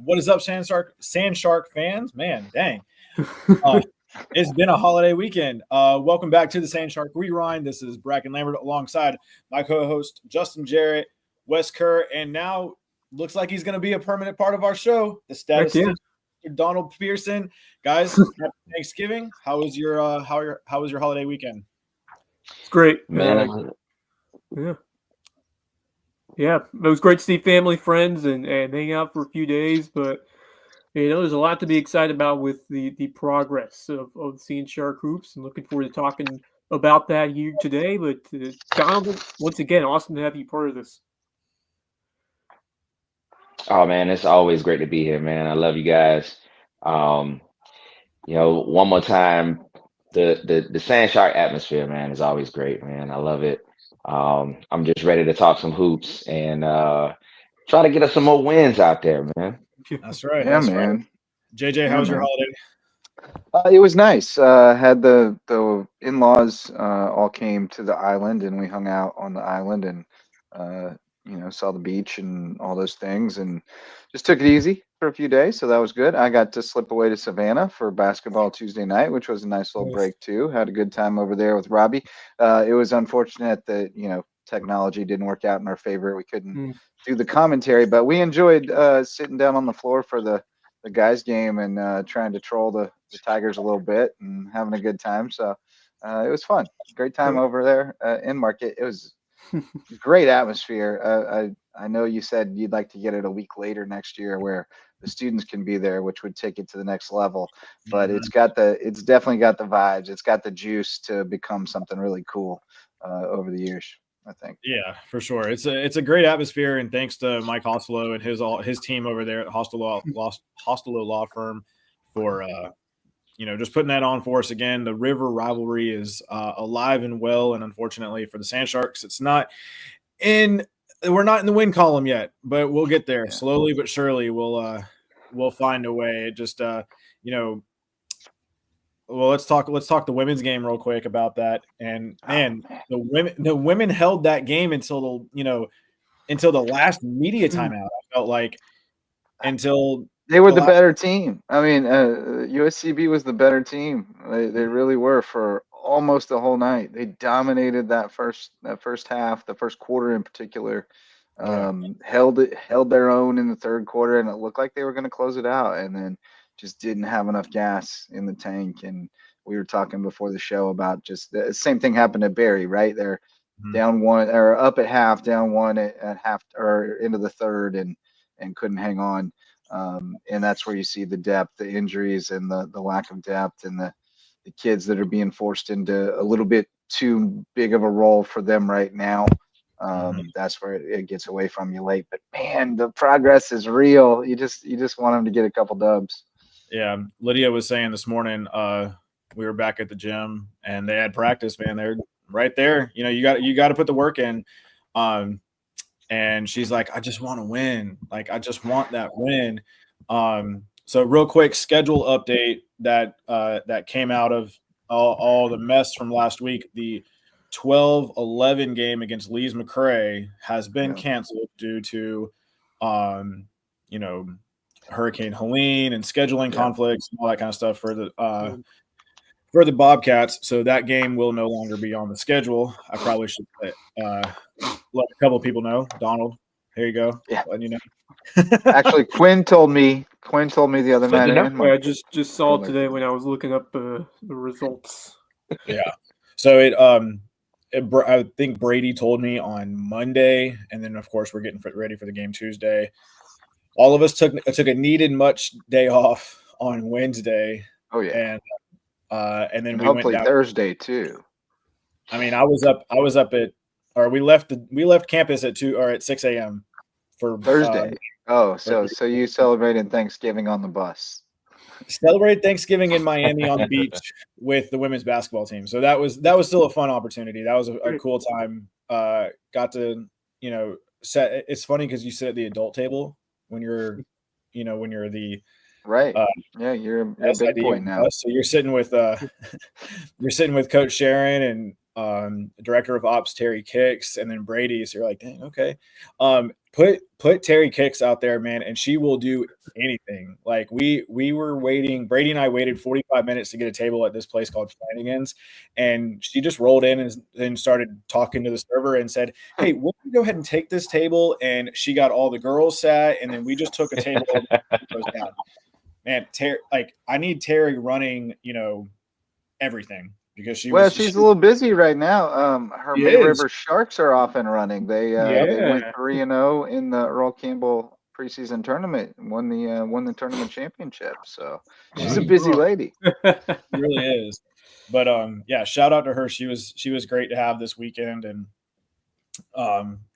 What is up, Sand Shark fans? Man, dang. It's been a holiday weekend. Welcome back to the Sand Shark Rewind. This is Bracken Lambert alongside my co-host Justin Jarrett, Wes Kerr, and now looks like he's going to be a permanent part of our show, the statistician Donald Pearson. Guys, happy Thanksgiving. How was your holiday weekend? It's great, man. Yeah, it was great to see family, friends, and hang out for a few days. But there's a lot to be excited about with the progress of seeing Shark Hoops, and looking forward to talking about that here today. But Donald, once again, awesome to have you part of this. Oh man, it's always great to be here, man. I love you guys. One more time, the Sand Shark atmosphere, man, is always great, man. I love it. I'm just ready to talk some hoops and try to get us some more wins out there, man. That's right. Yeah, that's man. Right. JJ, how was your holiday? It was nice. Had the in-laws all came to the island, and we hung out on the island, and saw the beach and all those things, and just took it easy for a few days. So that was good. I got to slip away to Savannah for basketball Tuesday night, which was a nice little break too. Had a good time over there with Robbie. It was unfortunate that technology didn't work out in our favor. We couldn't do the commentary, but we enjoyed sitting down on the floor for the guys game and trying to troll the Tigers a little bit and having a good time. So it was fun. Great time over there in Market. It was great atmosphere. I know you said you'd like to get it a week later next year where the students can be there, which would take it to the next level. But it's definitely got the vibes. It's got the juice to become something really cool over the years, I think. Yeah, for sure. It's a great atmosphere, and thanks to Mike Hostelo and his team over there at Hostelo Law Firm for just putting that on for us again. The River rivalry is alive and well, and unfortunately for the Sand Sharks, we're not in the win column yet, but we'll get there slowly but surely. We'll find a way. It just well, let's talk the women's game real quick about that. And the women held that game until the last media timeout. I felt like until they were the better team. I mean, USCB was the better team. They really were for almost the whole night. They dominated that first half, the first quarter in particular. Held their own in the third quarter, and it looked like they were going to close it out, and then just didn't have enough gas in the tank. And we were talking before the show about just the same thing happened at Barry, right? They're down one or up at half, down one at half or into the third, and couldn't hang on. And that's where you see the depth, the injuries, and the lack of depth, and the kids that are being forced into a little bit too big of a role for them right now. That's where it gets away from you late. But man, the progress is real. You just want them to get a couple dubs. Yeah, Lydia was saying this morning, we were back at the gym and they had practice, man. They're right there. You got to put the work in. And she's like, I just want to win. Like, I just want that win. So real quick schedule update that came out of all the mess from last week. The 12-11 game against Lees McRae has been canceled due to, Hurricane Helene and scheduling conflicts and all that kind of stuff for the Bobcats. So that game will no longer be on the schedule. I probably should let a couple of people know. Donald, here you go. Yeah. Letting you know. Actually, Quinn told me the other night. I just saw it today when I was looking up the results. Yeah. So I think Brady told me on Monday, and then of course we're getting ready for the game Tuesday. All of us took a needed much day off on Wednesday. Oh yeah, and then we hopefully went down Thursday too. I mean, we left campus at 6 a.m. for Thursday. So you celebrated Thanksgiving on the bus. Celebrated Thanksgiving in Miami on the beach with the women's basketball team. So that was still a fun opportunity. That was a cool time. Got to set. It's funny because you sit at the adult table when you're the right. You're a big boy now. So you're sitting with Coach Sharon director of ops Terry Kicks, and then Brady. So you're like, dang, okay. Put Terry Kicks out there, man, and she will do anything. Like we were waiting. Brady and I waited 45 minutes to get a table at this place called Flanagan's, and she just rolled in and started talking to the server and said, "Hey, we'll go ahead and take this table." And she got all the girls sat, and then we just took a table over and goes down. Man, I need Terry running, everything. Because she's a little busy right now. Her She May is. River Sharks are off and running. They went 3-0 in the Earl Campbell preseason tournament and won the tournament championship. So she's a busy lady. She really is. But yeah, shout out to her. She was great to have this weekend, and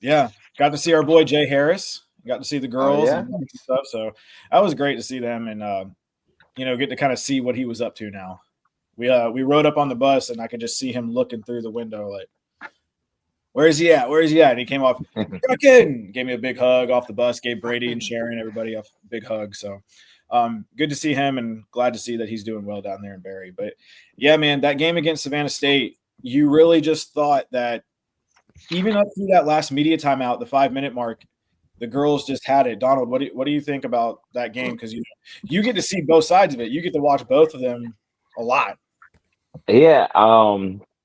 yeah, got to see our boy Jay Harris. Got to see the girls and stuff. So that was great to see them, and get to kind of see what he was up to now. We rode up on the bus, and I could just see him looking through the window like, where is he at? Where is he at? And he came off, gave me a big hug off the bus, gave Brady and Sharon, everybody a big hug. So good to see him, and glad to see that he's doing well down there in Barry. But yeah, man, that game against Savannah State, you really just thought that even up through that last media timeout, the 5-minute mark, the girls just had it. Donald, what do you think about that game? Because you get to see both sides of it. You get to watch both of them a lot. Yeah.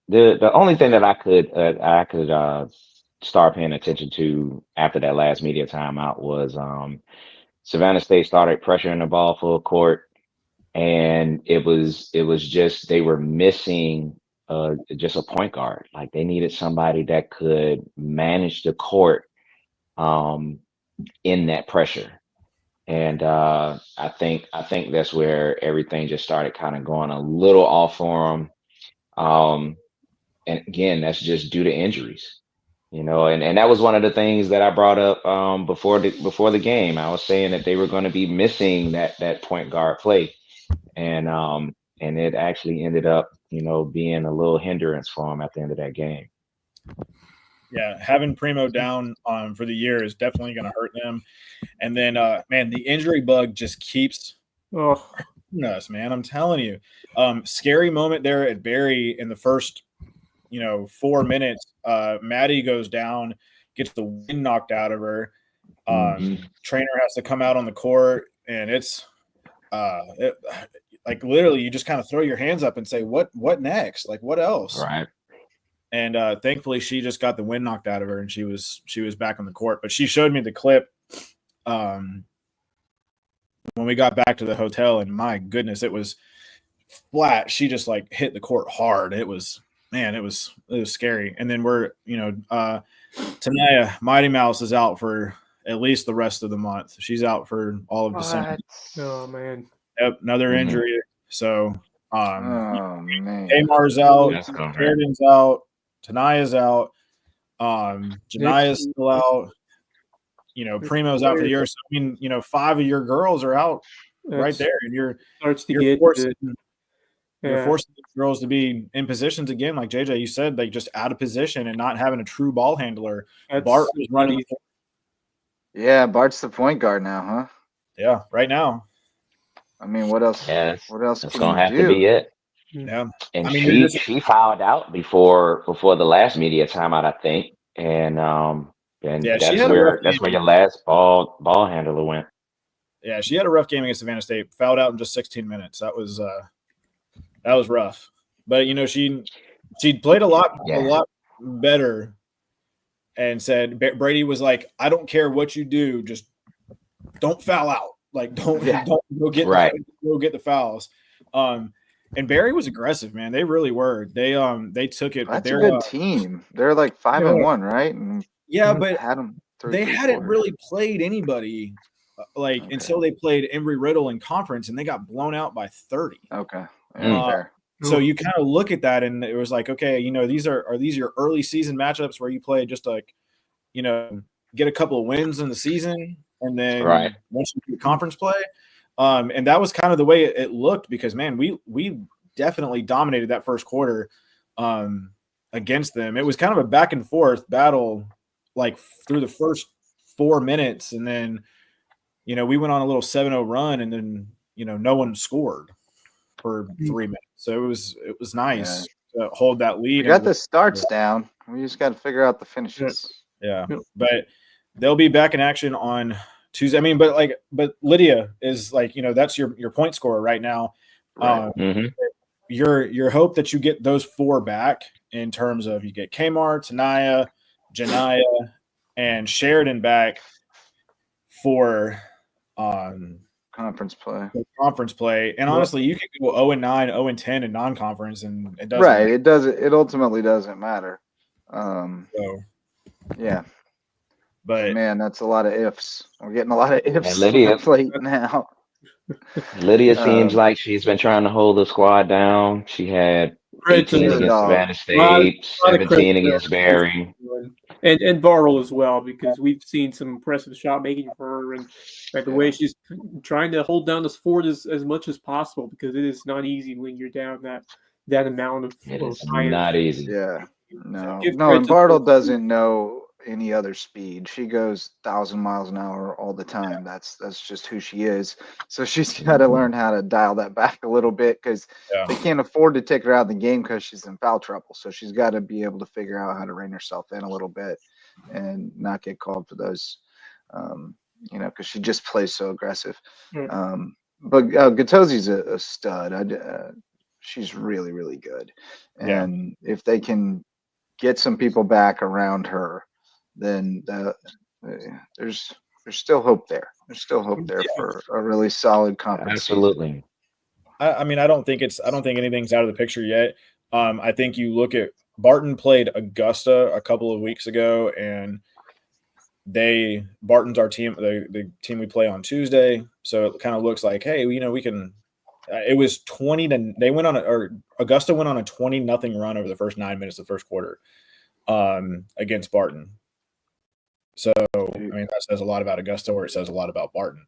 The only thing that I could start paying attention to after that last media timeout was Savannah State started pressuring the ball full court, and it was just they were missing just a point guard. Like they needed somebody that could manage the court in that pressure. And I think that's where everything just started kind of going a little off for them. And again, that's just due to injuries, and that was one of the things that I brought up before the game. I was saying that they were going to be missing that point guard play, and it actually ended up being a little hindrance for them at the end of that game. Yeah, having Primo down for the year is definitely going to hurt them. And then, man, the injury bug just keeps us, man. I'm telling you. Scary moment there at Barry in the first, 4 minutes. Maddie goes down, gets the wind knocked out of her. Trainer has to come out on the court, and it's like literally you just kind of throw your hands up and say, what next? Like, what else? Right. And thankfully, she just got the wind knocked out of her, and she was back on the court. But she showed me the clip when we got back to the hotel, and my goodness, it was flat. She just like hit the court hard. It was scary. And then we're Tanaya Mighty Mouse is out for at least the rest of the month. She's out for all of December. Oh man. Yep, another injury. So man. Tamar's out, Sheridan's out. Tanaya's out. Jania's still out. Primo's out for the year. So, I mean, 5 of your girls are out right there. And you're forcing these girls to be in positions again, like JJ, you said, like just out of position and not having a true ball handler. Bart was running. Yeah, Bart's the point guard now, huh? Yeah, right now. I mean, what else? Yes, what else that's can gonna you have do? to be it. Yeah, and she fouled out before the last media timeout, I think, and that's where your last ball handler went. Yeah, she had a rough game against Savannah State. Fouled out in just 16 minutes. That was rough. But she played a lot better, and said Brady was like, I don't care what you do, just don't foul out. Like don't go get the fouls. And Barry was aggressive, man. They really were. They took it. That's a good team. They're like 5-1, right? And but they hadn't really played anybody until they played Embry-Riddle in conference, and they got blown out by 30. Okay. Fair. So you kind of look at that, and it was like, okay, these are these your early season matchups where you play just like, get a couple of wins in the season, and then once you get conference play. And that was kind of the way it looked, because man, we definitely dominated that first quarter against them. It was kind of a back and forth battle, like through the first 4 minutes, and then we went on a little 7-0 run, and then no one scored for 3 minutes. So it was nice to hold that lead. We got the starts down. We just got to figure out the finishes. Yeah, but they'll be back in action on Tuesday. I mean, but Lydia is like, that's your point scorer right now. Right. Your hope that you get those 4 back in terms of you get Kmar, Tanaya, Janaya, and Sheridan back for conference play. And honestly, you could go 0-9, 0-10 in non-conference, and it doesn't. Right. It doesn't. It ultimately doesn't matter. Yeah. But man, that's a lot of ifs. We're getting a lot of ifs And Lydia- on the plate now. Lydia seems like she's been trying to hold the squad down. She had Credit to 18 her. against Dog. Savannah State, lot of credit 17 to her. against Barry. And Bartle as well, because we've seen some impressive shot making for her, and the way she's trying to hold down this fort as much as possible, because it is not easy when you're down that amount of It is fire. not easy. Yeah. So No. give No, credit and to Bartle both. doesn't know any other speed. She goes 1,000 miles an hour all the time. That's just who she is. So she's got to learn how to dial that back a little bit, because they can't afford to take her out of the game because she's in foul trouble. So she's got to be able to figure out how to rein herself in a little bit and not get called for those, because she just plays so aggressive. But Gatosi's a stud. She's really, really good. And if they can get some people back around her, then there's still hope there. There's still hope there for a really solid conference Absolutely. I mean, I don't think anything's out of the picture yet. I think you look at Barton played Augusta a couple of weeks ago, and Barton's our team, the team we play on Tuesday. So it kind of looks like, hey, we can. It was 20 to they went on Augusta went on a 20-0 run over the first 9 minutes of the first quarter against Barton. So I mean, that says a lot about Augusta, or it says a lot about Barton.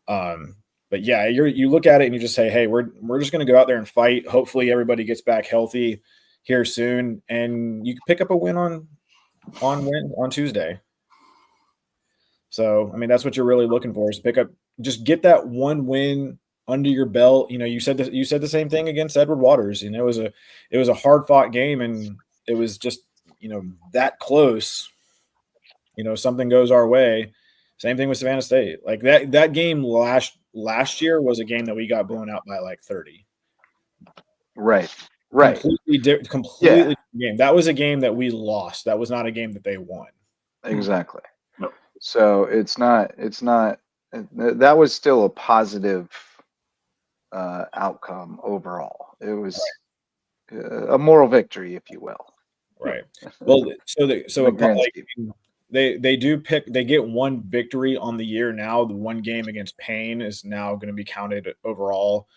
But yeah, you look at it and you just say, hey, we're just going to go out there and fight. Hopefully everybody gets back healthy here soon, and you can pick up a win on Tuesday. So I mean, that's what you're really looking for, is just get that one win under your belt. You said the same thing against Edward Waters. It was a hard fought game, and it was just that close. Something goes our way. Same thing with Savannah State. Like that game last year was a game that we got blown out by like 30. Right. Completely different game. That was a game that we lost. That was not a game that they won. Exactly. So it's not. That was still a positive outcome overall. It was a moral victory, if you will. Right. Well, they get one victory on the year now. The one game against Payne is now going to be counted overall.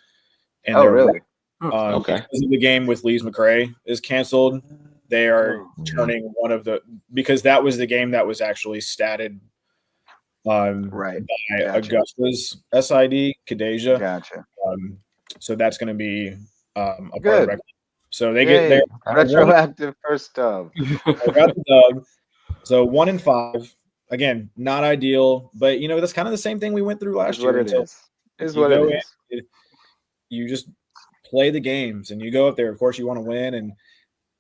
And really? Okay. Because of the game with Lees McRae is canceled, they are turning because that was the game that was actually statted by Augusta's SID, Kadeja. Gotcha. So that's going to be a Good. part of record. So they get their retroactive first dub. They got the dub. So 1-5. Again, not ideal, but that's kind of the same thing we went through last year. You just play the games and you go up there. Of course, you want to win,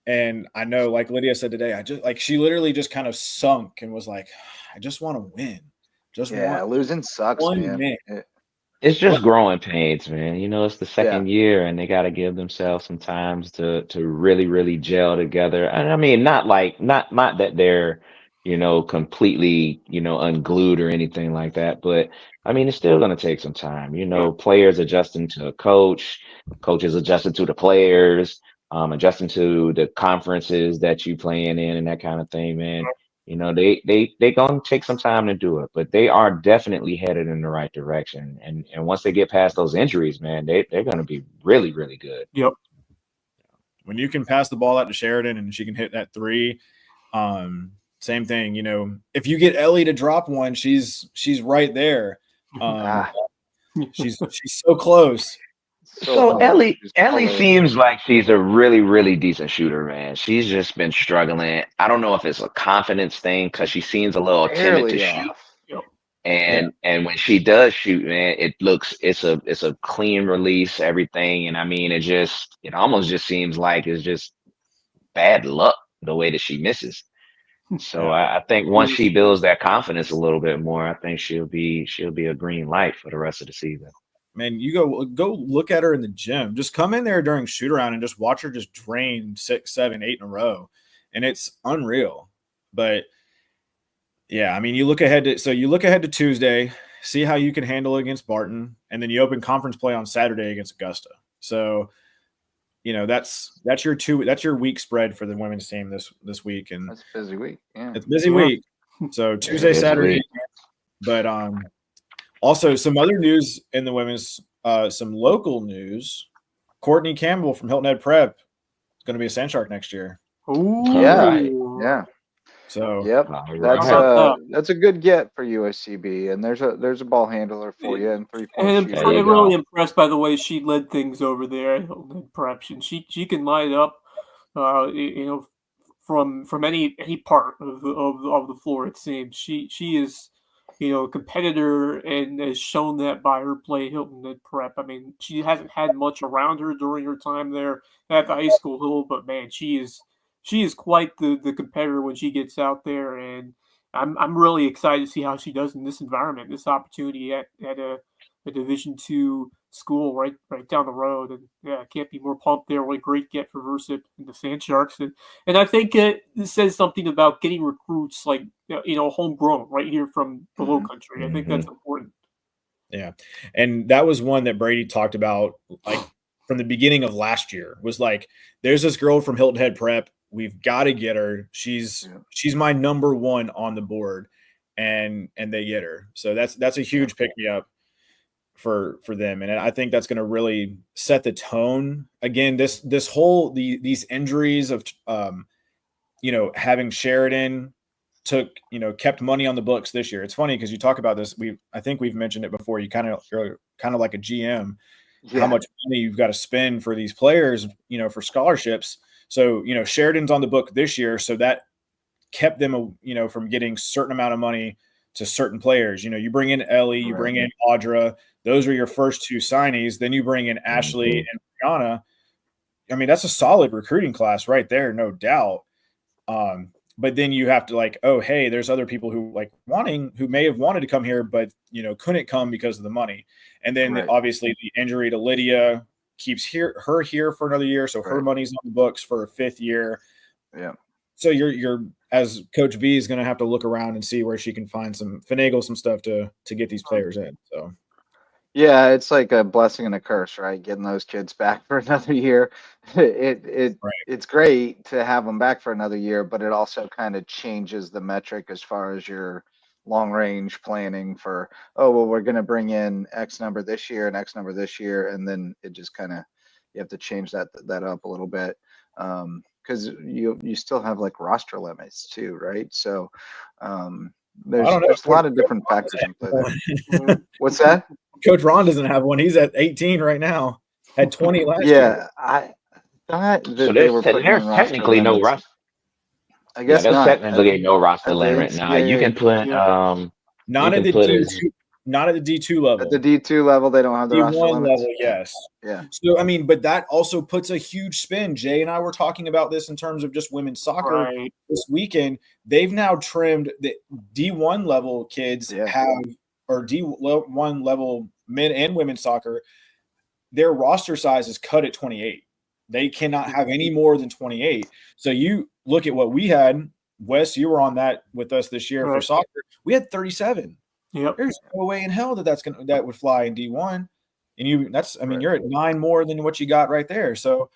and I know, like Lydia said today, she literally just kind of sunk and was like, I just want to win. Losing sucks, man. It's just growing pains, man. It's the second year, and they got to give themselves some time to really, really gel together. And I mean, not that they're, completely, unglued or anything like that. But I mean, it's still going to take some time. Players adjusting to coaches adjusting to the players, adjusting to the conferences that you playing in, and that kind of thing, man. They gonna take some time to do it, but they are definitely headed in the right direction. And once they get past those injuries, man, they're gonna be really, really good. Yep. When you can pass the ball out to Sheridan and she can hit that three, same thing. If you get Ellie to drop one, she's right there. She's so close. So Ellie seems like she's a really, really decent shooter, man. She's just been struggling. I don't know if it's a confidence thing, because she seems a little timid to shoot. Yep. And when she does shoot, man, it's a clean release, everything. And I mean, it almost just seems like it's just bad luck the way that she misses. So I think once she builds that confidence a little bit more, I think she'll be a green light for the rest of the season. Man, you go look at her in the gym. Just come in there during shoot around and just watch her just drain 6, 7, 8 in a row, and it's unreal. But yeah, I mean, you look ahead to Tuesday, see how you can handle it against Barton, and then you open conference play on Saturday against Augusta. So, that's your week spread for the women's team this week, and that's a busy week. Yeah, it's a busy week. So Tuesday, Saturday, but also some other news in the women's, some local news. Courtney Campbell from Hilton Head Prep is going to be a Sand Shark next year. Oh, yeah. So yep, that's a good get for USCB, and there's a ball handler for you and 3-point shooter. I'm really impressed by the way she led things over there. Perhaps she can light it up, from any part of the floor. It seems she is, a competitor and has shown that by her play at Hilton at Prep. I mean, she hasn't had much around her during her time there at the high school level, but man, she is quite the competitor when she gets out there, and I'm really excited to see how she does in this environment, this opportunity at a Division II school right down the road. And yeah, I can't be more pumped there. What a great get for Versip and the Sand Sharks. And I think this says something about getting recruits like, homegrown right here from the Low Country. I think that's important. Yeah. And that was one that Brady talked about like from the beginning of last year, was like, there's this girl from Hilton Head Prep. We've got to get her. She's my number one on the board, and they get her. So that's a huge pick me up for them. And I think that's going to really set the tone. Again, these injuries of, having Sheridan kept money on the books this year. It's funny because you talk about this. I think we've mentioned it before. You're kind of like a GM, how much money you've got to spend for these players, for scholarships. So, Sheridan's on the book this year. So that kept them, from getting certain amount of money to certain players. You bring in Ellie, you bring in Audra. Those are your first two signees. Then you bring in Ashley and Brianna. I mean, that's a solid recruiting class right there, no doubt. But then you have to like, oh, hey, there's other people who may have wanted to come here, but couldn't come because of the money. And then obviously the injury to Lydia keeps her here for another year, so her money's on the books for a 5th year. Yeah. So you're as Coach V is going to have to look around and see where she can finagle some stuff to get these players in. So. Yeah, it's like a blessing and a curse, right? Getting those kids back for another year. It's great to have them back for another year, but it also kind of changes the metric as far as your long range planning for, we're going to bring in X number this year and X number this year, and then it just kind of, you have to change that up a little bit, because you still have like roster limits too, right? So there's a lot of different factors in play there. What's that? Coach Ron doesn't have one. He's at 18 right now. Had 20 last year. Yeah, I thought that they were putting in technically no roster. I guess there's not. technically no roster limit now. You can put not at the D2. Not at the D2 level. At the D2 level, they don't have the roster limits. Level, yes. Yeah. So I mean, but that also puts a huge spin. Jay and I were talking about this in terms of just women's soccer this weekend. They've now trimmed the D1 level kids or D1 level men and women's soccer. Their roster size is cut at 28. They cannot have any more than 28. So you look at what we had. Wes, you were on that with us this year for soccer. We had 37. Yep. There's no way in hell that would fly in D1. And you're at 9 more than what you got right there. So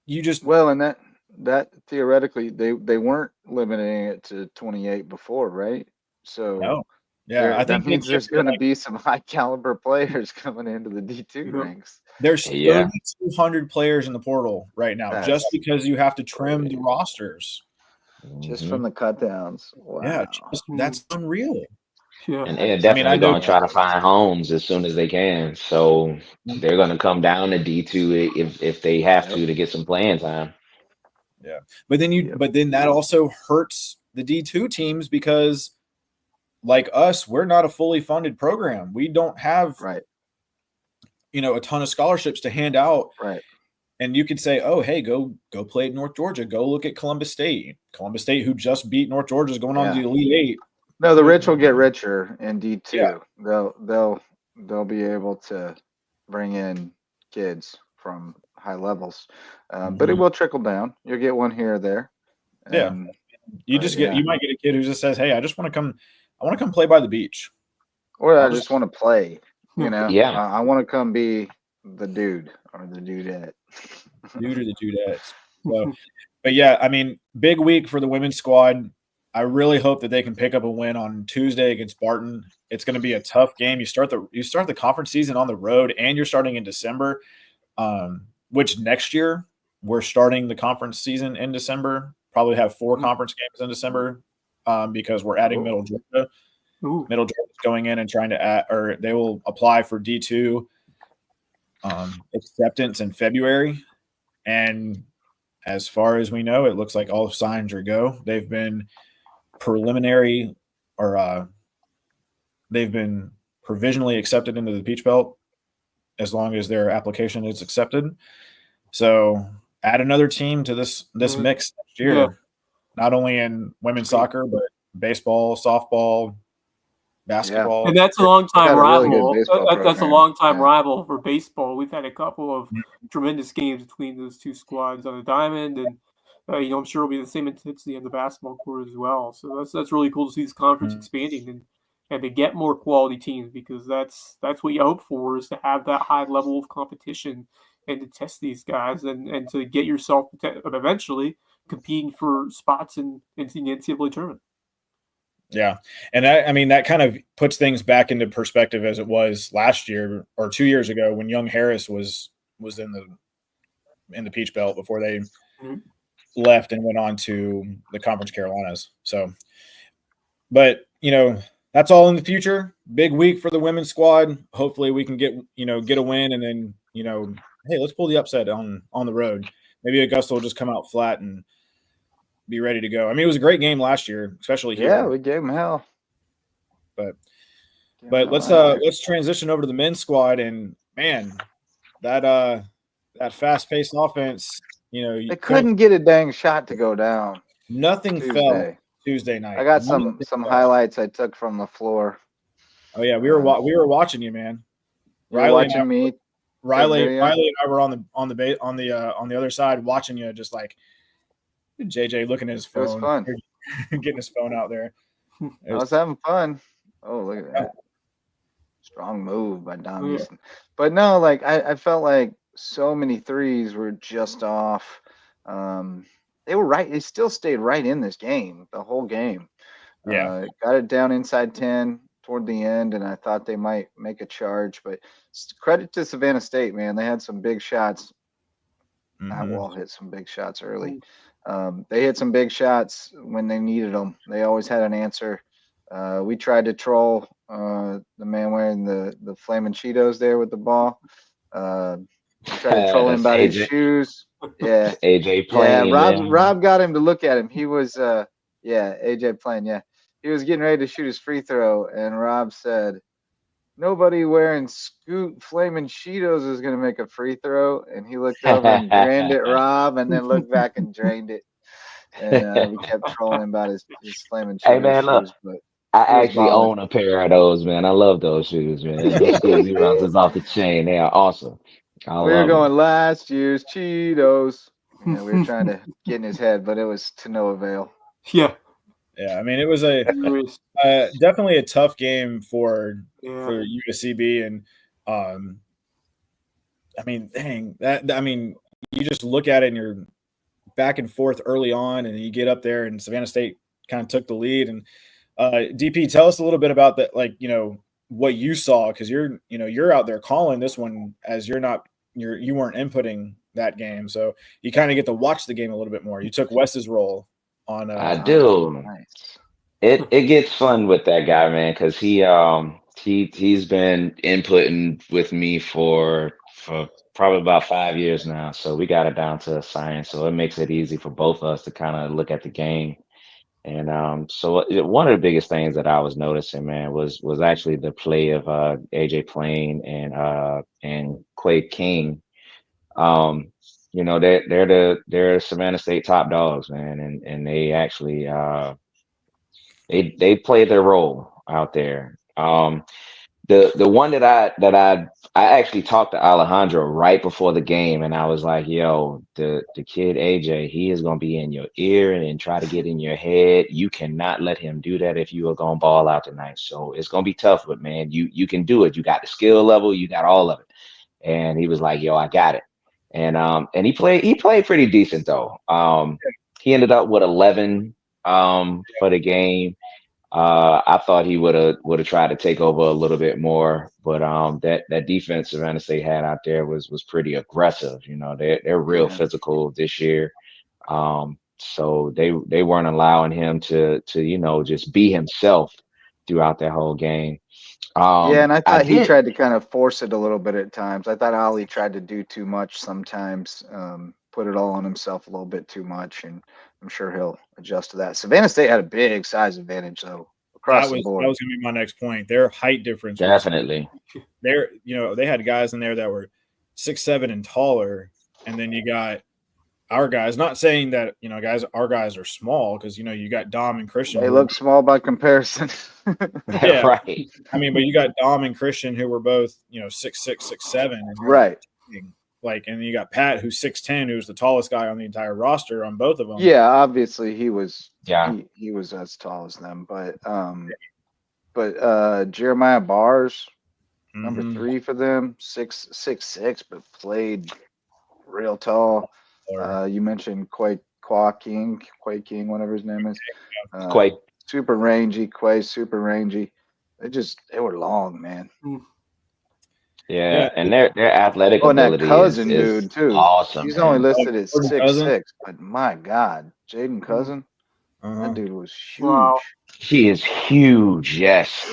you just and that theoretically they weren't limiting it to 28 before, right? So no. Yeah, I think that means there's going to be some high caliber players coming into the D2 ranks. There's 3,200 players in the portal right now, just because you have to trim the rosters. Just from the cut downs. Wow. Yeah, that's unreal. Yeah. And they're definitely going to try to find homes as soon as they can. So they're going to come down to D2 if they have to get some playing time. Yeah, but then that also hurts the D2 teams because, like us, we're not a fully funded program. We don't have a ton of scholarships to hand out. Right. and you could say, oh, hey, go play at North Georgia. Go look at Columbus State. Columbus State, who just beat North Georgia, is going on to the Elite Eight. No, the rich will get richer in D2. Yeah. They'll be able to bring in kids from high levels, but it will trickle down. You'll get one here or there. You might get a kid who just says, hey, I want to come play by the beach. Or I just want to play, you know? Yeah. I want to come be the dude or the dudette. Dude or the dudettes. So, but yeah, I mean, big week for the women's squad. I really hope that they can pick up a win on Tuesday against Barton. It's going to be a tough game. You start the conference season on the road, and you're starting in December, which next year we're starting the conference season in December. Probably have 4 conference games in December because we're adding Middle Georgia. Middle Georgia is going in and trying to add, or they will apply for D2 acceptance in February. And as far as we know, it looks like all signs are go. They've been preliminary or they've been provisionally accepted into the Peach Belt as long as their application is accepted. So add another team to this mix next year, not only in women's soccer, but baseball, softball, basketball. And that's a long-time rival. Really that's a long-time rival for baseball. We've had a couple of tremendous games between those two squads on the diamond, and I'm sure it'll be the same intensity on the basketball court as well. So that's really cool to see this conference expanding and to get more quality teams, because that's what you hope for, is to have that high level of competition and to test these guys and to get yourself eventually competing for spots in the NCAA tournament. Yeah. And I mean, that kind of puts things back into perspective as it was last year or 2 years ago when Young Harris was in the Peach Belt before they left and went on to the Conference Carolinas. So, but, that's all in the future. Big week for the women's squad. Hopefully we can get a win, and then, hey, let's pull the upset on the road. Maybe Augusta will just come out flat and be ready to go. I mean, it was a great game last year, especially here. Yeah, we gave them hell. But let's transition over to the men's squad, and man, that fast-paced offense, they couldn't get a dang shot to go down. Nothing fell Tuesday night. I got some highlights I took from the floor. Oh yeah, we were watching you, man. Riley watching me. Riley and I were on the other side watching you, just like JJ looking at his phone. It was fun. Getting his phone out there. I was having fun. Oh, look at that. Strong move by Don Easton. But no, like I felt like so many threes were just off. They were right. They still stayed right in this game, the whole game. Yeah. Got it down inside 10 toward the end, and I thought they might make a charge. But credit to Savannah State, man. They had some big shots. That wall hit some big shots early. They hit some big shots when they needed them. They always had an answer. We tried to troll the man wearing the flaming Cheetos there with the ball. We tried to troll him about his shoes. Yeah, AJ playing. Yeah, Rob got him to look at him. He was AJ playing. Yeah, he was getting ready to shoot his free throw, and Rob said, "Nobody wearing Scoot flaming Cheetos is gonna make a free throw." And he looked over and grinned at Rob, and then looked back and drained it. And we kept trolling him about his flaming Cheetos. Hey man, look, but I actually own a pair of those, man. I love those shoes, man. Those Squeezy bounces off the chain. They are awesome. We were going last year's Cheetos. Yeah, we were trying to get in his head, but it was to no avail. Yeah. Yeah, I mean, it was definitely a tough game for USCB, and I mean, dang, you just look at it and you're back and forth early on, and you get up there, and Savannah State kind of took the lead. And DP, tell us a little bit about that, like, what you saw, because you're out there calling this one, as you weren't inputting that game, so you kind of get to watch the game a little bit more. You took Wes's role on. I do. Nice. It gets fun with that guy, man, because he's been inputting with me for probably about 5 years now. So we got it down to a science. So it makes it easy for both of us to kind of look at the game. And so one of the biggest things that I was noticing, man, was actually the play of AJ Plain and Quay King. they're Savannah State top dogs, man, and they actually they play their role out there. The one that I actually talked to Alejandro right before the game, and I was like, "Yo, the kid AJ, he is gonna be in your ear and try to get in your head. You cannot let him do that if you are gonna ball out tonight. So it's gonna be tough, but man, you can do it. You got the skill level, you got all of it." And he was like, "Yo, I got it." And he played pretty decent though. He ended up with 11 for the game. I thought he would have tried to take over a little bit more, but that defense Savannah State had out there was pretty aggressive. They're real Yeah. physical this year. So they weren't allowing him to just be himself throughout that whole game. Yeah, and I I thought he did tried to kind of force it a little bit at times. I thought Ollie tried to do too much sometimes, put it all on himself a little bit too much, and I'm sure he'll adjust to that. Savannah State had a big size advantage though across That the was board. going to be my next point. Their height difference was definitely. they had guys in there that were 6'7" and taller, and then you got our guys. Not saying that our guys are small, because you got Dom and Christian. They Who were, look small by comparison. yeah, Right. I mean, but you got Dom and Christian who were both 6'6", 6'7", and Right. and you got Pat who's 6'10", who's the tallest guy on the entire roster on both of them. Yeah, obviously he was Yeah. he was as tall as them, but Jeremiah Bars, number Mhm. 3 for them, 6'6", but played real tall. You mentioned Quay King, whatever his name is. Quite. Super rangy, Quay, super rangy. They were long, man. Yeah, and their athletic Oh, and that ability is cousin is dude too. awesome, He's only man. listed as Jordan Cousin? 6'6", but my God, Jaden Cousin, Uh-huh. that dude was Wow. huge. He is huge. Yes,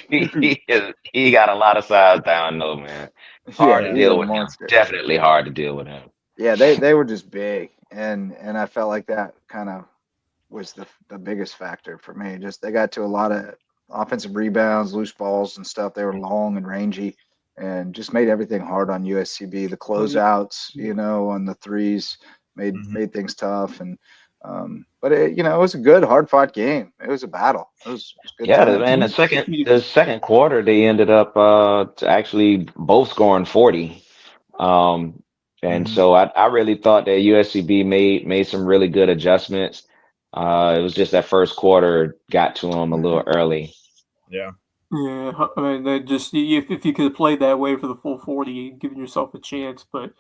he got a lot of size down though, man. Hard Yeah, to he's a deal with him. monster. Definitely hard to deal with him. Yeah, they were just big, and I felt like that kind of was the biggest factor for me. Just they got to a lot of offensive rebounds, loose balls, and stuff. They were long and rangy, and just made everything hard on USCB. The closeouts, on the threes made things tough. And but it was a good, hard fought game. It was a battle. It was good Yeah, times. man. The second quarter, they ended up to actually both scoring 40. Um, and Mhm. so I really thought that USCB made some really good adjustments. It was just that first quarter got to them a little early. Yeah. Yeah, I mean, that just if you could have played that way for the full 40, you'd given yourself a chance. But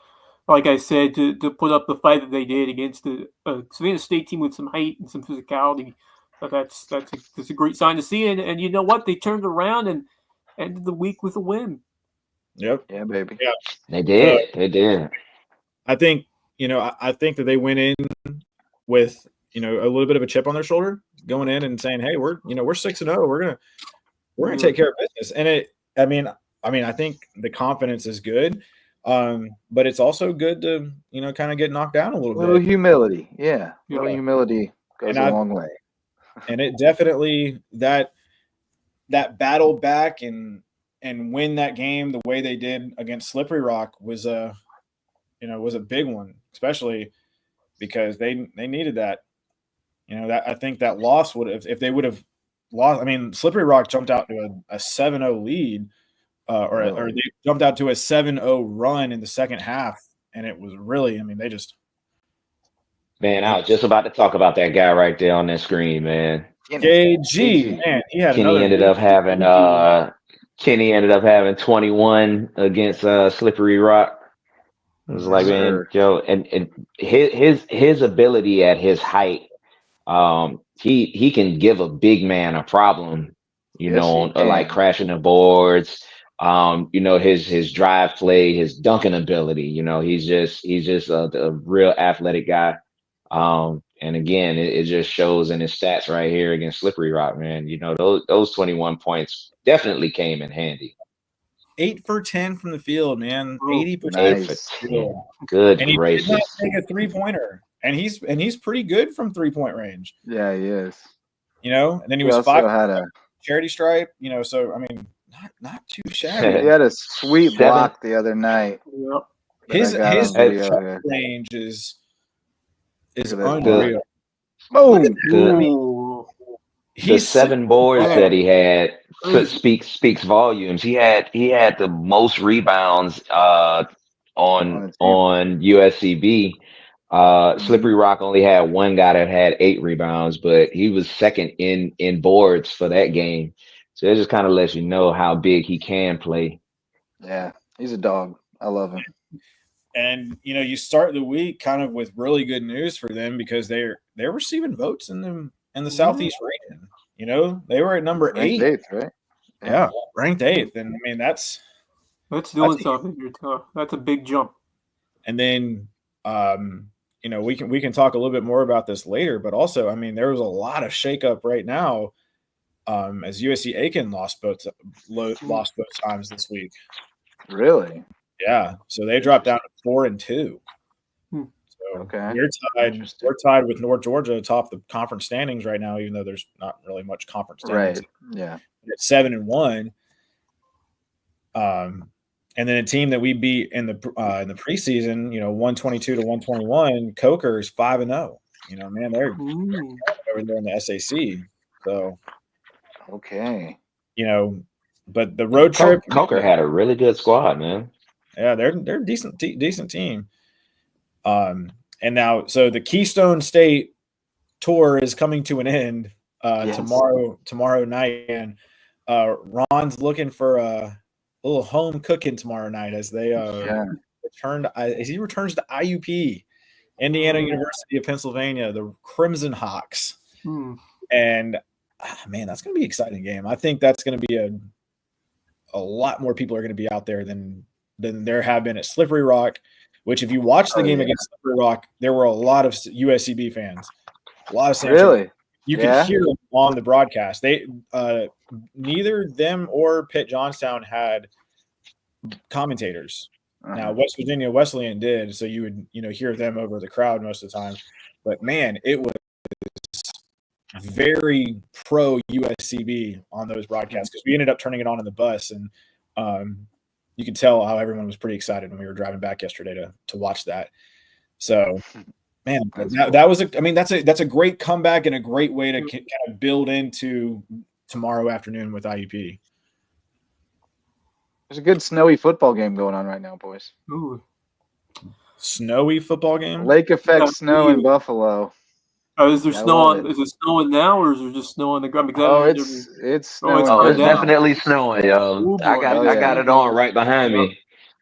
like I said, to put up the fight that they did against the Savannah State team with some height and some physicality, that's a great sign to see. And you know what? They turned around and ended the week with a win. Yep. Yeah, baby. Yeah. They did. They did. I think I think that they went in with a little bit of a chip on their shoulder, going in and saying, "Hey, we're 6-0. We're gonna take care of business." And I think the confidence is good, but it's also good to kind of get knocked down a little Little bit. humility, yeah. Little Yeah. humility goes a long way. And it definitely that battle back and win that game the way they did against Slippery Rock was a big one, especially because they needed that. That I think that loss would have, if they would have lost. I mean, Slippery Rock jumped out to a 7-0 lead, or they jumped out to a 7-0 run in the second half, and it was really, they just. Man, I was just about to talk about that guy right there on that screen, man. KG, man, he had Kenny another ended big up having Kenny ended up having 21 against Slippery Rock. It was like, man, Sir. Joe, and his ability at his height, he can give a big man a problem, Yes, he like can. crashing the boards. His drive play, his dunking ability. He's just a real athletic guy. And again, it just shows in his stats right here against Slippery Rock, man. Those 21 points definitely came in handy. 8 for 10 from the field, man. Ooh. 80%. 8 for Nice. 10. Good And he did not gracious. take a 3-pointer. And he's pretty good from 3-point range. Yeah, he is. And then he He was also 5 had a charity stripe, so not too shabby. he had a sweet Seven. block the other night. Yep. But I his got his on video shot here. range is Look at that unreal. Boom. Ooh. The He's 7 boards Man, that he had crazy. speaks volumes. He had the most rebounds On on the team. USCB. Slippery Rock only had one guy that had 8 rebounds, but he was second in boards for that game. So it just kind of lets you know how big he can play. Yeah, he's a dog. I love him. And you start the week kind of with really good news for them because they're receiving votes in the Southeast region. They were at number Ranked 8. 8th, right? Yeah, ranked 8th, and I mean that's doing something. That's a big jump. And then we can talk a little bit more about this later, but also I mean there was a lot of shakeup right now as USC Aiken lost both times this week. Really? Yeah, so they dropped down to 4-2. Hmm. So Okay. we're tied with North Georgia atop the conference standings right now, even though there's not really much conference standings. Right. Yeah. At 7-1. And then a team that we beat in the preseason, 122 to 121, Coker is 5-0. Man, they're over there in the SAC. So Okay. but the road trip, Coker had a really good squad, man. yeah, they're a decent team. And now, so the Keystone State tour is coming to an end Yes. tomorrow night, and Ron's looking for a little home cooking tomorrow night as they he returns to IUP, Indiana University of Pennsylvania, the Crimson Hawks. And man, that's going to be an exciting game. I think that's going to be a lot more people are going to be out there than there have been at Slippery Rock, which if you watch the game against Slippery Rock, there were a lot of USCB fans. A lot of Really? You could hear them on the broadcast. They neither them or Pitt Johnstown had commentators. Now West Virginia Wesleyan did, so you would hear them over the crowd most of the time. But man, it was very pro USCB on those broadcasts because we ended up turning it on in the bus, and you could tell how everyone was pretty excited when we were driving back yesterday to watch that. So, man, that was that's a great comeback and a great way to kind of build into tomorrow afternoon with IUP. There's a good snowy football game going on right now, boys. Ooh. Snowy football game? Lake effect snow in Buffalo. Is there snow on? Is it snowing now, or is there just snow on the ground? It's snowing. Oh, it's definitely snowing, yo. Ooh, I got it on right behind me.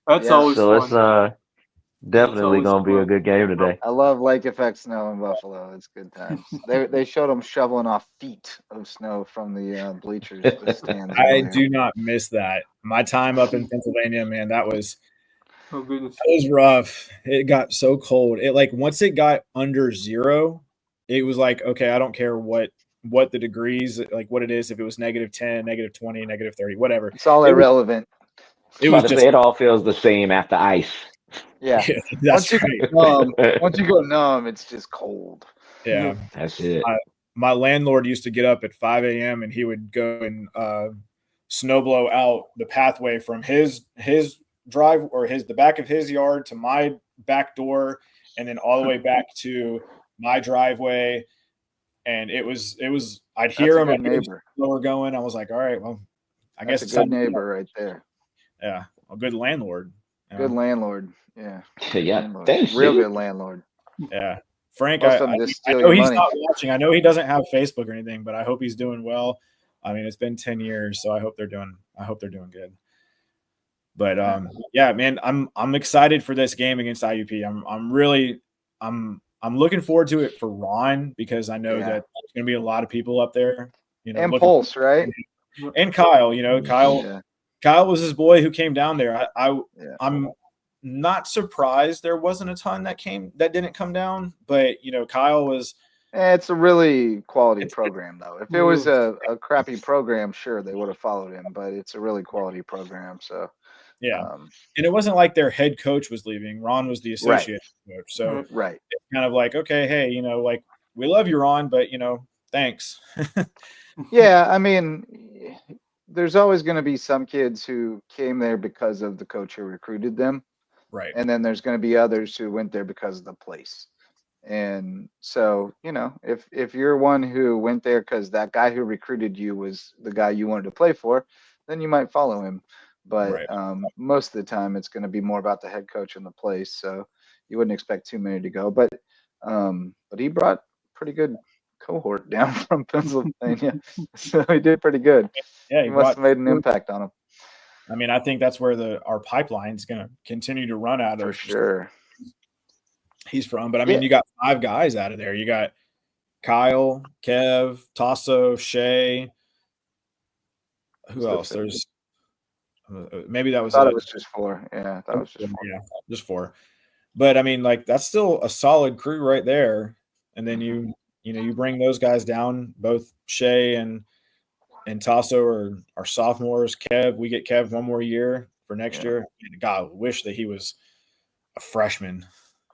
That's always so fun. It's definitely gonna be a good game today. I love lake effect snow in Buffalo. It's good times. They showed them shoveling off feet of snow from the bleachers. The stands I do not miss that. My time up in Pennsylvania, man, that was rough. It got so cold. It once it got under 0, it was like, okay, I don't care what the degrees, what it is, if it was -10, -20, -30, whatever. It's all irrelevant. It was just, it all feels the same after ice. Yeah. Once you go numb, it's just cold. Yeah. That's it. My landlord used to get up at 5 a.m. and he would go and snowblow out the pathway from his drive or the back of his yard to my back door, and then all the way back to my driveway. And it was I'd hear him and neighbor were going. I was like, all right, well, I guess it's a good neighbor right there. Yeah, a good landlord. Good landlord. Yeah. Yeah. Real good landlord. Yeah. Frank, I know he's not watching. I know he doesn't have Facebook or anything, but I hope he's doing well. I mean, it's been 10 years, so I hope they're doing good. But yeah, man, I'm excited for this game against IUP. I'm looking forward to it for Ron because I know that there's going to be a lot of people up there. And Pulse, right? And Kyle. Kyle was his boy who came down there. I'm not surprised there wasn't a ton that didn't come down, but Kyle was. It's a really quality program, though. If it was a crappy program, sure they would have followed him, but it's a really quality program. So yeah, and it wasn't like their head coach was leaving. Ron was the associate coach, so it's kind of like, okay, hey, we love you, Ron, but thanks. Yeah, I mean, there's always going to be some kids who came there because of the coach who recruited them. Right. And then there's going to be others who went there because of the place. And so, if you're one who went there because that guy who recruited you was the guy you wanted to play for, then you might follow him. But most of the time, it's going to be more about the head coach and the place. So you wouldn't expect too many to go. But he brought pretty good cohort down from Pennsylvania, so he did pretty good. Yeah, he must have made an impact on him. I mean, I think that's where our pipeline's going to continue to run out of. For sure. He's from, but I mean, you got 5 guys out of there. You got Kyle, Kev, Tasso, Shea. Who else? There's maybe that was. I thought it was just 4. Yeah, I thought it was just 4. Yeah, just 4. But I mean, like that's still a solid crew right there. And then you bring those guys down. Both Shea and Tasso are sophomores. Kev, we get Kev one more year for next year. And God, I wish that he was a freshman.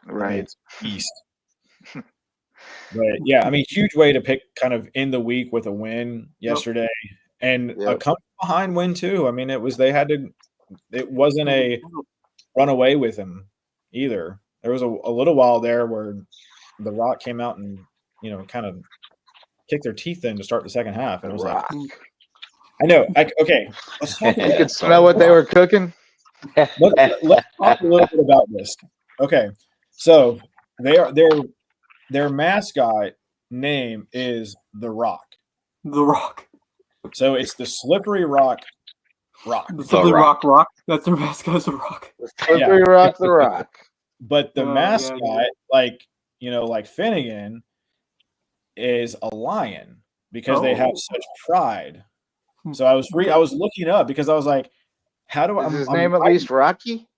Right. I mean, it's East. But yeah, I mean, huge way to pick kind of in the week with a win yesterday and a come behind win too. I mean, it wasn't a run away with him either. There was a little while there where the Rock came out and, kind of kicked their teeth in to start the second half. And it was like, I know. Okay. Let's talk you could smell what they were cooking. Let's talk a little bit about this. Okay. So their mascot name is The Rock. The Rock. So it's the Slippery Rock. The Slippery Rock. That's their mascot, The Rock. The Slippery Rock, The Rock. But the mascot, like Finnegan, is a lion because they have such pride. So I was looking up because I was like, how do I? Is his name at least Rocky?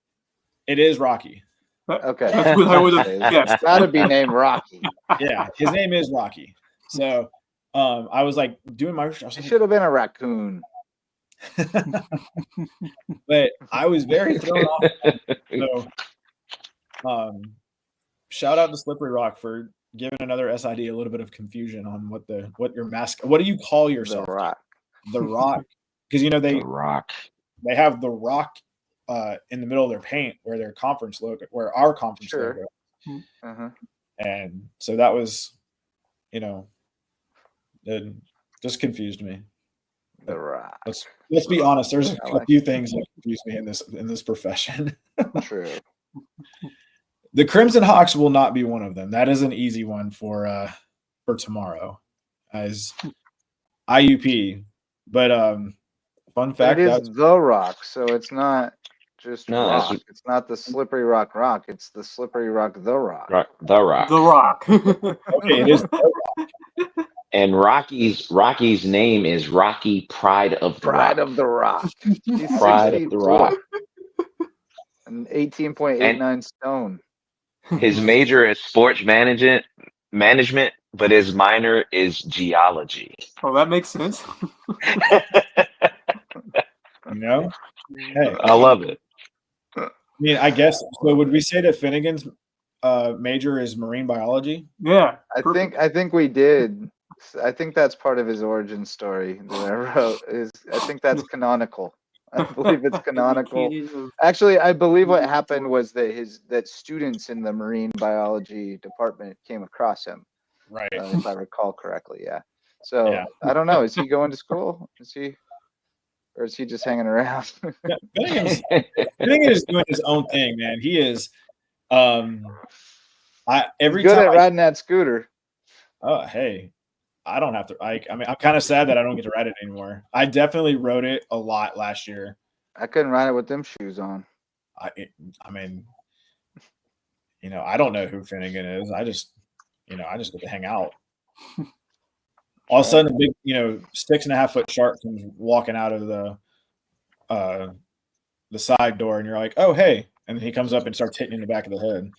It is Rocky. Okay. That's what I would have. Yes. It's got to be named Rocky. Yeah, his name is Rocky. So I was like doing my research. It should have been a raccoon. But I was very thrown off. So, shout out to Slippery Rock for giving another SID a little bit of confusion on what your mascot. What do you call yourself? The Rock. The Rock, because The Rock. They have the Rock in the middle of their paint where their conference logo, where our conference logo. And so that was, it just confused me. The Rock. Let's be honest. There's a few things that confuse me in this profession. True. The Crimson Hawks will not be one of them. That is an easy one for tomorrow, as IUP. But fun fact, it is The Rock, so it's not just Rock. It's not the Slippery Rock Rock. It's the Slippery Rock The Rock. The Rock. The Rock. Okay, it is The Rock. And Rocky's name is Rocky Pride of the Pride Rock. of the Rock. He's Pride of the Rock. And 18.89 stone. His major is sports management, but his minor is geology. Oh, that makes sense. Hey, I love it. I mean, I guess so. Would we say that Finnegan's major is marine biology? Yeah, I think we did. I think that's part of his origin story that I wrote. I think that's canonical. I believe it's canonical. Actually, I believe what happened was that students in the marine biology department came across him. Right. If I recall correctly, yeah. So I don't know. Is he going to school? Or is he just hanging around? Finnegan is doing his own thing, man. He is. He's good at riding that scooter. Oh, hey. I don't have to. I mean, I'm kind of sad that I don't get to ride it anymore. I definitely rode it a lot last year. I couldn't ride it with them shoes on. I mean, I don't know who Finnegan is. I just get to hang out. All of a sudden, a big, 6.5 foot shark comes walking out of the side door, and you're like, "Oh, hey!" And then he comes up and starts hitting you in the back of the head.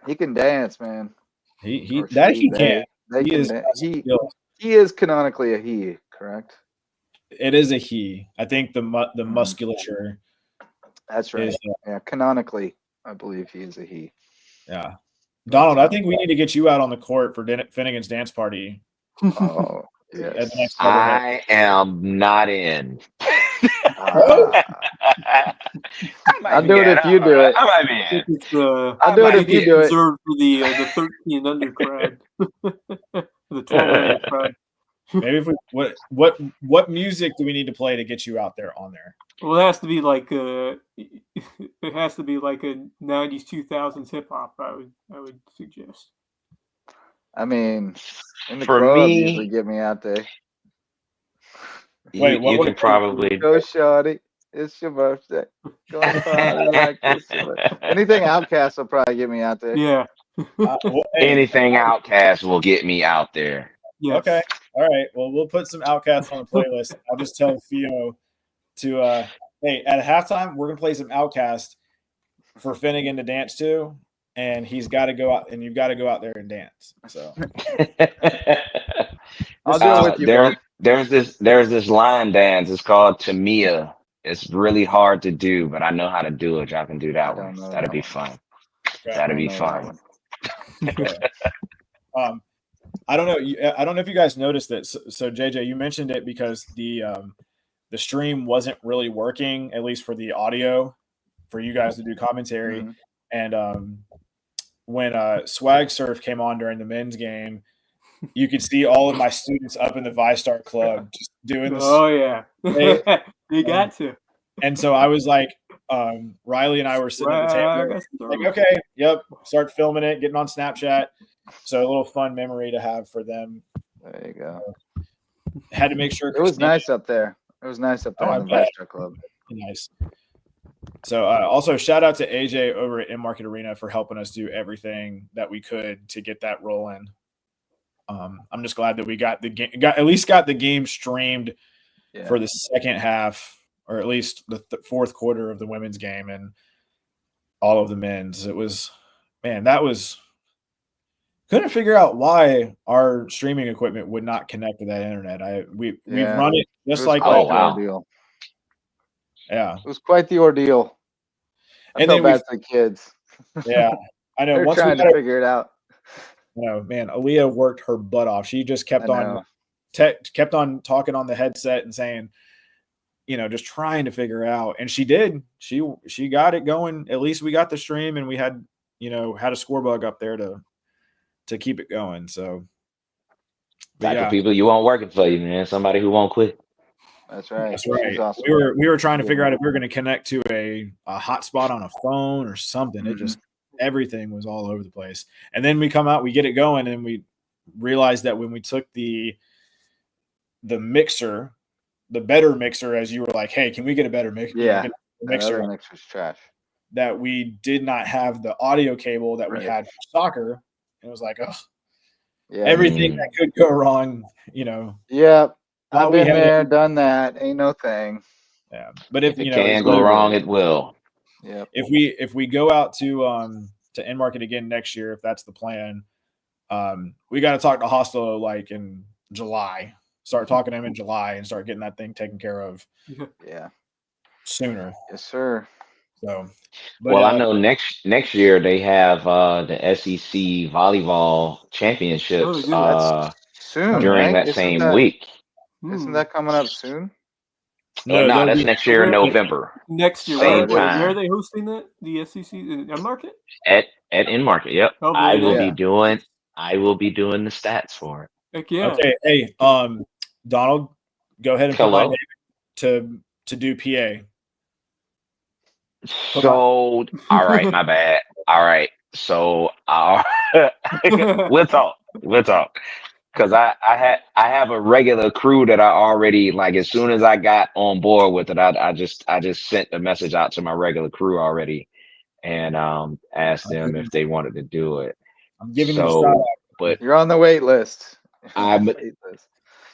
He can dance, man. He can. He is canonically a he, correct? It is a he. I think the musculature. That's right. Canonically, I believe he is a he. Yeah, Donald, I think we need to get you out on the court for Finnegan's dance party. Oh, yes. I am not in. I'll do it if you do it. I might be I think in. it's I'll do it if you do it. reserved for the 13 and under crowd, the 12 and under crowd. Maybe if we what music do we need to play to get you out there on there? Well, it has to be like it has to be like a 90s 2000s hip hop. I would suggest. I mean, in the For club me- usually get me out there. Wait, what you would can it be? probably Go, shorty. It's your birthday. Go party like it's your birthday. Anything Outcast will probably get me out there. Yeah. Well, hey, anything Outcast will get me out there. Yes. okay. All right. Well, we'll put some Outcasts on the playlist. I'll just tell Theo to hey, at halftime, we're gonna play some Outcast for Finnegan to dance to, and he's got to go out, and you've got to go out there and dance. So I'll do it with you, bro. there's this line dance. It's called Tamia. It's really hard to do, but I know how to do it. Y'all can do I that don't one. know That'll that be one. fun. Okay. That'll be I don't know that fun. one. Yeah. I don't know. I don't know if you guys noticed that. So JJ, you mentioned it because the stream wasn't really working, at least for the audio, for you guys to do commentary. Mhm. And when Swag Surf came on during the men's game, you could see all of my students up in the ViStar Club just doing this. Oh yeah. Hey, You got to. And so I was like, Riley and I were sitting at the table, like, okay, yep, start filming it, getting on Snapchat. So a little fun memory to have for them. There you go. Had to make sure It was nice up there. It was nice up there Oh, in I the bet. ViStar Club. Nice. So also shout out to AJ over at In Market Arena for helping us do everything that we could to get that rolling. I'm just glad that we got the game, got the game streamed Yeah. for the second half, or at least the fourth quarter of the women's game and all of the men's. It was, man, that was, couldn't figure out why our streaming equipment would not connect to that internet. We've Yeah. run it It just was like quite that. Oh, wow. the ordeal. Yeah. It was quite the ordeal. I And felt then we, bad for the kids. yeah, I know. They're Once we trying got to it, figure it out. man, Aaliyah worked her butt off. She just kept I on know. kept on talking on the headset and saying, just trying to figure out. And she did. She got it going. At least we got the stream, and we had had a score bug up there to keep it going. So, but Type yeah, of people you want working for you, man. Somebody who won't quit. That's right. that's She's right. awesome. We were trying to figure out if we were going to connect to a hotspot on a phone or something. It just everything was all over the place. And then we come out, we get it going, and we realized that when we took the mixer, the better mixer, as you were like, hey, can we get a better mixer? Yeah. Get a That mixer. other mix was trash. That we did not have the audio cable that we Right. had for soccer. It was like, oh, Yeah. everything that could go wrong, Yep. I've All we been had- there, done that. Ain't no thing. Yeah. But if It you can if go we- wrong, it will. Yep. if we go out to end market again next year, if that's the plan, we got to talk to Hostel like in July. Start talking to him in July and start getting that thing taken care of Yeah. sooner. Yes, sir. So, but, Well, I know next year they have the SEC volleyball championships do. Soon, during right? that same week. Isn't that coming up soon? No, they'll that's be- next year in November Next year. Same Where time. are they hosting that? The SEC in Market? at In Market. Yep, Oh, I very will nice. be doing. I will be doing the stats for it. Heck yeah. Okay. Hey, Donald, go ahead and put my Hello. name to do PA. So, all right, my bad. All right, so we'll talk. We'll talk. Because I have a regular crew that I already like. As soon as I got on board with it, I just sent a message out to my regular crew already, and asked them if they wanted to do it. I'm giving you a So, shout out. but You're on the wait list. I'm- Wait list.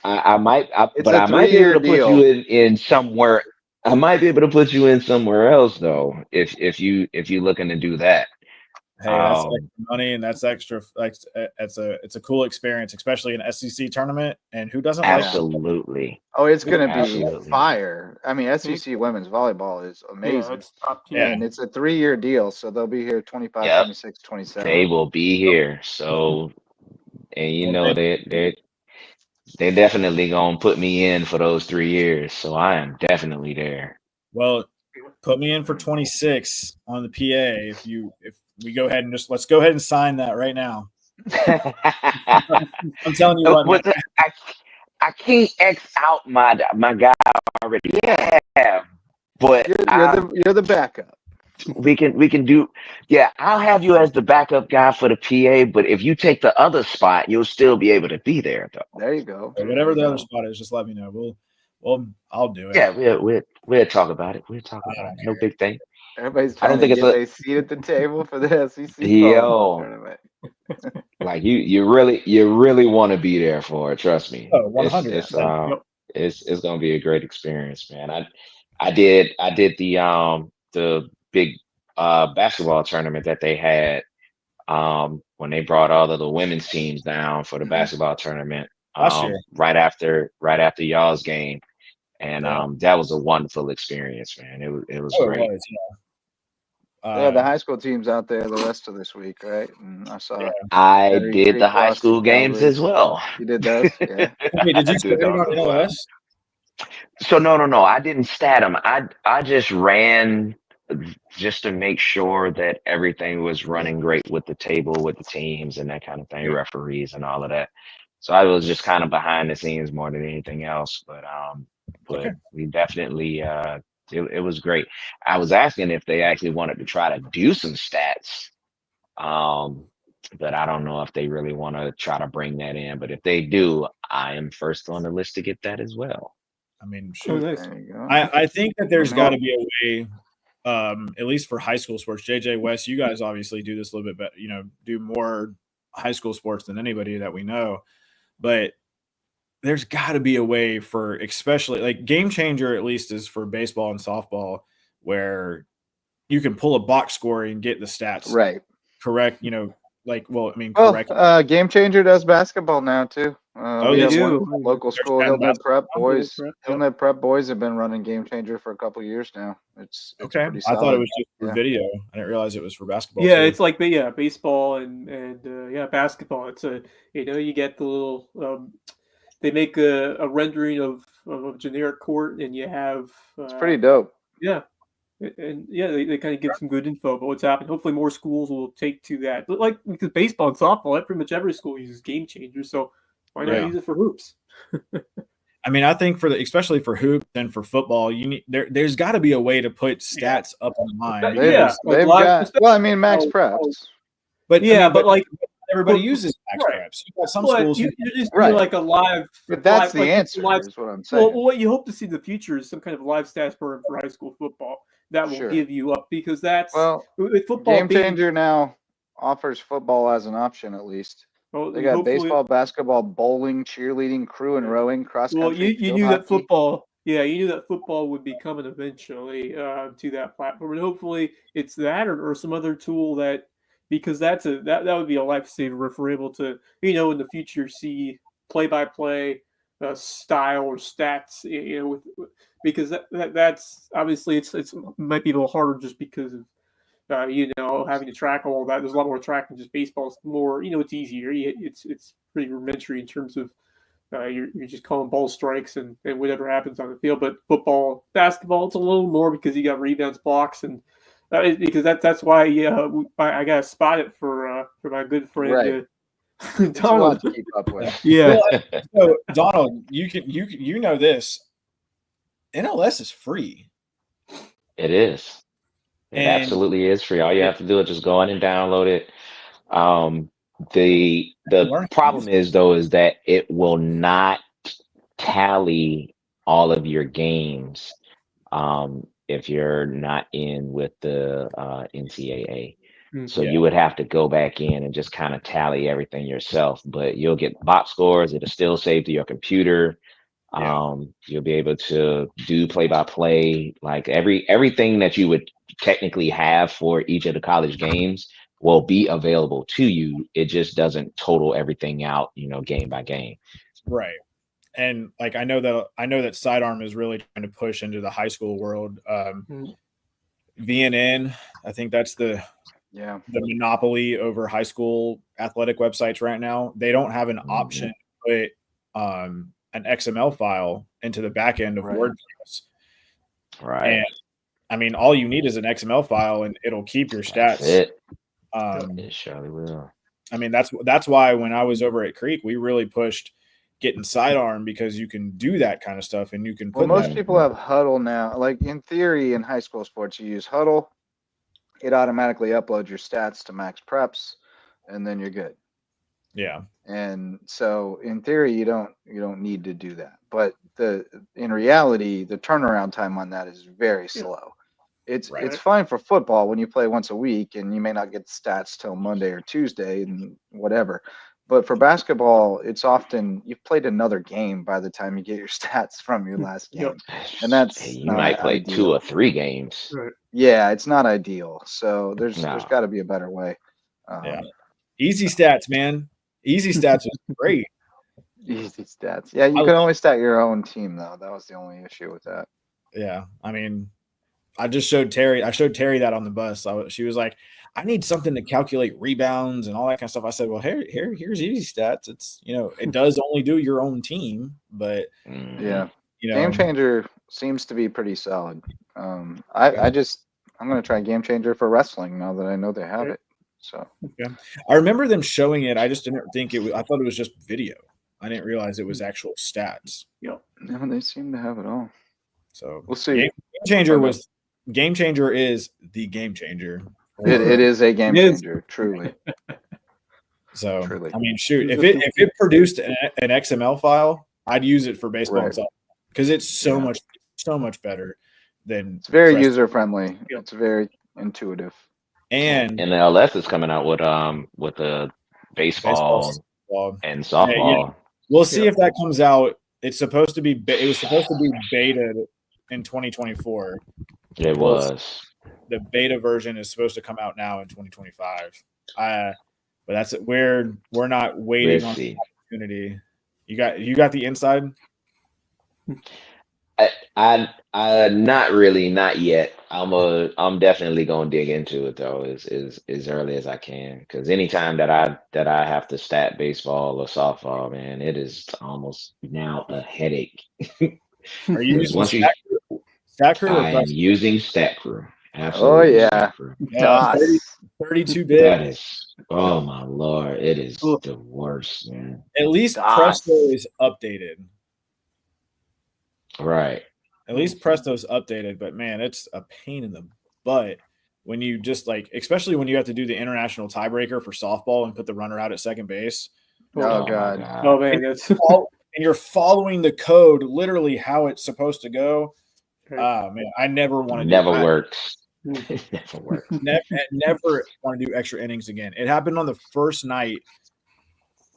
I might, It's but a I might be able to 3-year put you in somewhere. I might be able to put you in somewhere else though, if you looking to do that. Hey, that's Um, extra money and that's extra. Like, it's a cool experience, especially an SEC tournament. And who doesn't like? Absolutely. Oh, it's going to be Absolutely. fire. I mean, SEC women's volleyball is Yeah, amazing. it's top tier. Yeah. And it's a 3-year deal. So they'll be here 25, Yep. 26, 27. They will be here. So, and you know Okay. they definitely gonna put me in for those 3 years. So I am definitely there. Well, Put me in for 26 on the PA. If we go ahead and let's go ahead and sign that right now. I'm telling you what, man. I can't X out my guy already. Yeah, but You're the backup. we can do. Yeah, I'll have you as the backup guy for the PA. But if you take the other spot, you'll still be able to be there, though. There you go. Whatever the other spot is, just let me know. I'll do it. Yeah, we'll talk about it. We'll talk about it. No big thing. Everybody's I don't trying to think get it's a seat at the table for the SEC yo. tournament. Like you really want to be there for it. Trust me. Oh, 100%. It's gonna be a great experience, man. I did the big basketball tournament that they had when they brought all of the women's teams down for the basketball tournament Last year. right after y'all's game. And that was a wonderful experience, man. It was great. It was, Yeah, the high school team's out there the rest of this week, right? And I saw. I Battery did Creek the high lost school to games Calvary. as well. You did those? Yeah. Wait, did you I say did about those as well. NLS? So no, I didn't stat them. I just ran just to make sure that everything was running great with the table, with the teams and that kind of thing, referees and all of that. So I was just kind of behind the scenes more than anything else. But Okay. we definitely it was great. I was asking if they actually wanted to try to do some stats. But I don't know if they really want to try to bring that in. But if they do, I am first on the list to get that as well. I mean, Oh, shoot. nice. There you go. I think that there's Let me got know. to be a way, at least for high school sports. JJ West, you guys obviously do this a little bit better, do more high school sports than anybody that we know. But there's got to be a way for, especially like Game Changer, at least is for baseball and softball, where you can pull a box score and get the stats Right. correct. Correct. Game Changer does basketball now too. We they have do. one local school, There's Hilton Prep boys. Prep, yep. Hilton Prep boys have been running Game Changer for a couple of years now. It's Okay. pretty I solid. thought it was just for Yeah. video. I didn't realize it was for basketball. Yeah, too. it's like baseball and basketball. It's you get the little they make a rendering of a generic court, and you have It's pretty dope. yeah, and they kind of give some good info about what's happening. Hopefully, more schools will take to that. But like because baseball and softball, pretty much every school uses Game Changers, so why not use it for hoops? I mean, I think especially for hoops and for football, there's got to be a way to put stats up online. They've got. Well, I mean, Max Preps. But like everybody uses Max Preps. You got some schools you just do Right. like a live. But that's the like answer. live, Is what I'm saying. well, what you hope to see in the future is some kind of live stats program for high school football that will give you up, because that's with football. Game Changer now offers football as an option, at least. They got baseball, basketball, bowling, cheerleading, crew and rowing, cross country. Well, you knew that football. Yeah, you knew that football would be coming eventually to that platform, and hopefully it's that or some other tool that, because that would be a lifesaver if we're able to in the future see play-by-play style or stats because that's obviously it might be a little harder just because of having to track all that. There's a lot more tracking. Just baseball is more, it's easier. It's pretty rudimentary in terms of you're just calling ball strikes and whatever happens on the field. But football, basketball, it's a little more because you got rebounds, blocks, and because that's why I got to spot it for my good friend Donald. To keep up with. Yeah. So Donald, you know this. NLS is free. It is. It absolutely is free. All you have to do is just go in and download it. The problem is that it will not tally all of your games if you're not in with the NCAA. So you would have to go back in and just kind of tally everything yourself, but you'll get box scores. It'll still save to your computer. You'll be able to do play-by-play, like everything that you would technically have for each of the college games will be available to you. It just doesn't total everything out, game by game. Right. And like I know that Sidearm is really trying to push into the high school world. VNN, I think that's the monopoly over high school athletic websites right now. They don't have an option to put an XML file into the back end of WordPress. Right. I mean, all you need is an XML file, and it'll keep your That's stats. it. Um, It surely will. I mean, that's why when I was over at Creek, we really pushed getting sidearm because you can do that kind of stuff, and you can Well, put most that. people have Huddle now. Like in theory, in high school sports, you use Huddle. It automatically uploads your stats to Max Preps, and then you're good. Yeah, And so in theory, you don't need to do that. But in reality, the turnaround time on that is very slow. It's fine for football when you play once a week and you may not get stats till Monday or Tuesday and whatever. But for basketball, it's often you've played another game by the time you get your stats from your last game. And that's Hey, you not might play ideal. 2 or 3 games. Right. Yeah, it's not ideal. So there's No. got to be a better way. yeah. Easy stats, man. Easy stats is great. Easy stats. Yeah, you can only stat your own team though. That was the only issue with that. Yeah, I mean, I showed Terry that on the bus. She was like, I need something to calculate rebounds and all that kind of stuff. I said, well, here's easy stats. It's, it does only do your own team, but yeah, Game Changer seems to be pretty solid. I'm going to try Game Changer for wrestling now that I know they have it. So yeah, I remember them showing it. I just didn't think it was. I thought it was just video. I didn't realize it was actual stats. Yeah, no, they seem to have it all. So we'll see. Game Changer is the game changer. It is a game changer, truly. So truly. I mean, shoot, if it produced an XML file, I'd use it for baseball because it's so much better than. It's very user friendly. It's very intuitive. And NLS is coming out with a baseball and softball. Yeah. We'll see if that comes out. It was supposed to be beta in 2024. It was. The beta version is supposed to come out now in 2025. But that's it. We're not waiting on the opportunity. You got the inside? I not really, not yet. I'm definitely gonna dig into it though, as early as I can, because anytime that I have to stat baseball or softball, man, it is almost now a headache. Are you using Stat Crew? I am using Stat Crew. Absolutely. Oh yeah. 32 bit. That is, oh my Lord, it is the worst, man. At least Presto is updated. Right. At least Presto's updated, but man, it's a pain in the butt when you just especially when you have to do the international tiebreaker for softball and put the runner out at second base. Oh God. Oh man, and you're following the code literally how it's supposed to go. Man, I never want to. Never works. It never works. Never want to do extra innings again. It happened on the first night,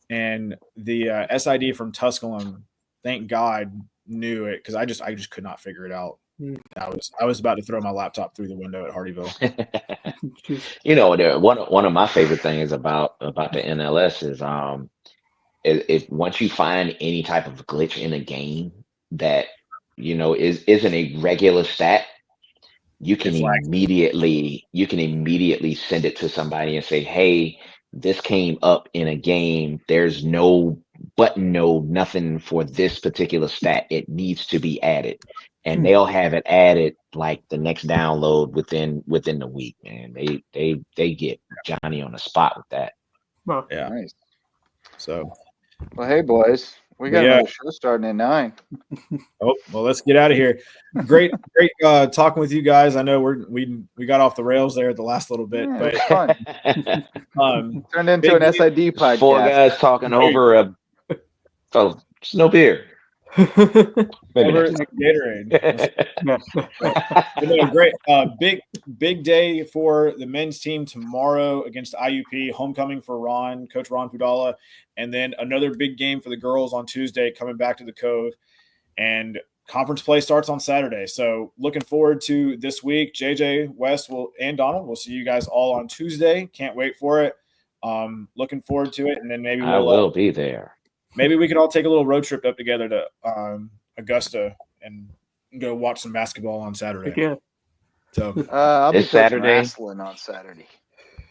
and the SID from Tusculum, thank God, knew it because I just could not figure it out. I was about to throw my laptop through the window at Hardyville. One of my favorite things about the NLS is if once you find any type of glitch in a game that isn't a regular stat, you can immediately send it to somebody and say, hey, this came up in a game. There's no button, nothing for this particular stat. It needs to be added. And they'll have it added like the next download within the week, man. They get Johnny on the spot with that. Well, yeah. Nice. So well, hey boys, we got another show starting at 9. Oh, well, let's get out of here. Great talking with you guys. I know we got off the rails there at the last little bit, but it was fun. Turned into an SID podcast. 4 guys talking over it's no beer. Gatorade. Great. Big day for the men's team tomorrow against IUP. Homecoming for Coach Ron Pudala, and then another big game for the girls on Tuesday, coming back to the Cove. And conference play starts on Saturday. So looking forward to this week. JJ, West, and Donald. We'll see you guys all on Tuesday. Can't wait for it. Looking forward to it, and then maybe I will be there. Maybe we could all take a little road trip up together to Augusta and go watch some basketball on Saturday. Yeah. So I'll be Saturday wrestling on Saturday.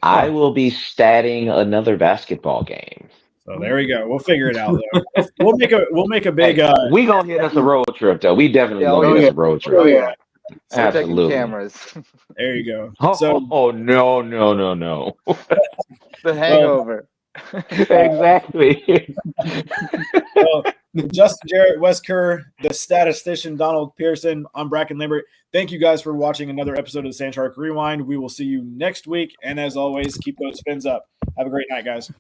I will be statting another basketball game. So there we go. We'll figure it out though. We'll make a big. We gonna hit us a road trip though. We definitely gonna hit us a road trip. Oh, yeah. Start taking Absolutely. cameras. There you go. Oh, no. The Hangover. Exactly. Well, Justin Jarrett, Wes Kerr, the statistician Donald Pearson, I'm Bracken Lambert. Thank you guys for watching another episode of the Sand Shark Rewind. We will see you next week. And as always, keep those fins up. Have a great night, guys.